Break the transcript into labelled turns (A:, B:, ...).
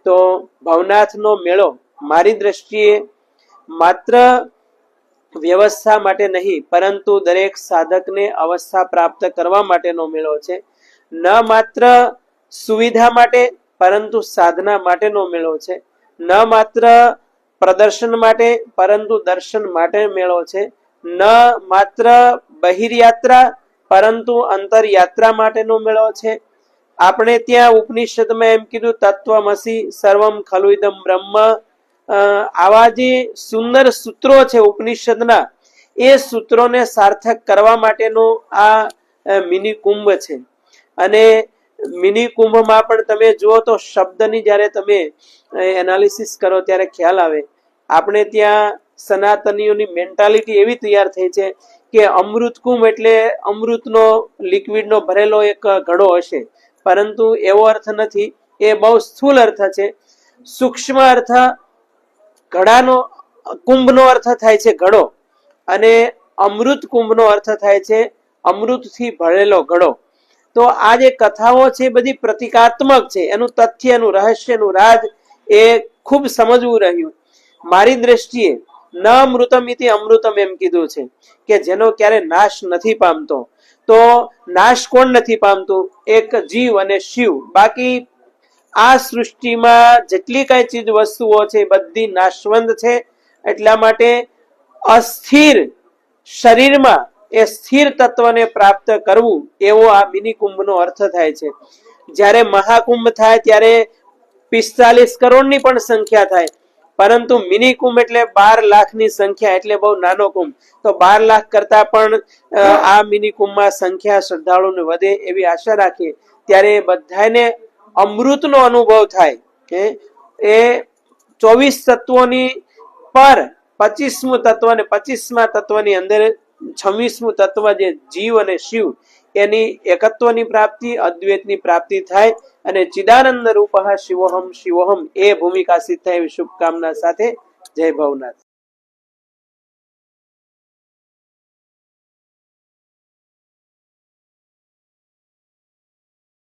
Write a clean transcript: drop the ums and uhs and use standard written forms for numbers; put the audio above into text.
A: તો ભવનાથનો મેળો મારી દ્રષ્ટિએ માત્ર વ્યવસ્થા માટે નહીં, પરંતુ દરેક સાધકને અવસ્થા પ્રાપ્ત કરવા માટેનો મેળો છે. ન માત્ર સુવિધા માટે પરંતુ સાધના માટેનો મેળો છે. ન માત્ર પ્રદર્શન માટે પરંતુ દર્શન માટે મેળો છે. ન માત્ર બહિર્યાત્રા પરંતુ અંતરયાત્રા માટેનો મેળો છે. આપણે ત્યાં ઉપનિષદમાં એમ કીધું તત્વમસી સર્વમ ખલુ ઇદમ બ્રહ્મ, આવા જે સુંદર સૂત્રો છે ઉપનિષદના, એ સૂત્રોને સાર્થક કરવા માટેનો આ મિની કુંભ છે. અને મિની કુંભમાં પણ તમે જુઓ તો શબ્દની જ્યારે તમે એનાલિસિસ કરો ત્યારે ખ્યાલ આવે. આપણે ત્યાં સનાતનીઓની મેન્ટાલિટી એવી તૈયાર થઈ છે કે અમૃત કુંભ એટલે અમૃતનો લિક્વિડનો ભરેલો એક ઘડો હશે, પરંતુ એવો અર્થ નથી. એ બહુ સ્થૂળ અર્થ છે. સૂક્ષ્મ અર્થ ઘડાનો, કુંભનો અર્થ થાય છે ઘડો, અને અમૃત કુંભનો અર્થ થાય છે અમૃતથી ભરેલો ઘડો. તો આ જે કથાઓ છે બધી પ્રતિકાત્મક છે. એનું તથ્ય, એનું રહસ્ય, એનું રાજ એ ખૂબ સમજવું રહ્યું. મારી દ્રષ્ટિએ ન અમૃતમ ઇતિ અમૃતમ એમ કીધું છે કે જેનો ક્યારે નાશ નથી પામતો. તો નાશ કોણ નથી પામતું? એક જીવ અને શિવ. બાકી આ સૃષ્ટિમાં જેટલી કઈ ચીજ વસ્તુઓ છે બધી નાશવંત છે. એટલા માટે અસ્થિર શરીરમાં એ સ્થિર તત્વને પ્રાપ્ત કરવું, એવો આ મિની કુંભનો અર્થ થાય છે. જ્યારે મહાકુંભ થાય ત્યારે 45 કરોડની પણ સંખ્યા થાય, પરંતુ મિની કુંભ એટલે 12 લાખની સંખ્યા, એટલે બહુ નાનો કુંભ. તો 12 લાખ કરતા પણ આ મિની કુંભમાં સંખ્યા શ્રદ્ધાળુને વધે એવી આશા રાખીએ. ત્યારે બધાને અમૃતનો અનુભવ થાય. એ 24 તત્વોની પર 25મું તત્વ અને 25મા તત્વની અંદર 26મું તત્વ જે જીવ અને શિવ, એની એકત્વની પ્રાપ્તિ, અદ્વૈતની પ્રાપ્તિ થાય અને ચિદાનંદ રૂપઃ શિવોહમ શિવોહમ એ ભૂમિકા સિદ્ધ થાય એવી શુભકામના સાથે જય ભવનાથ.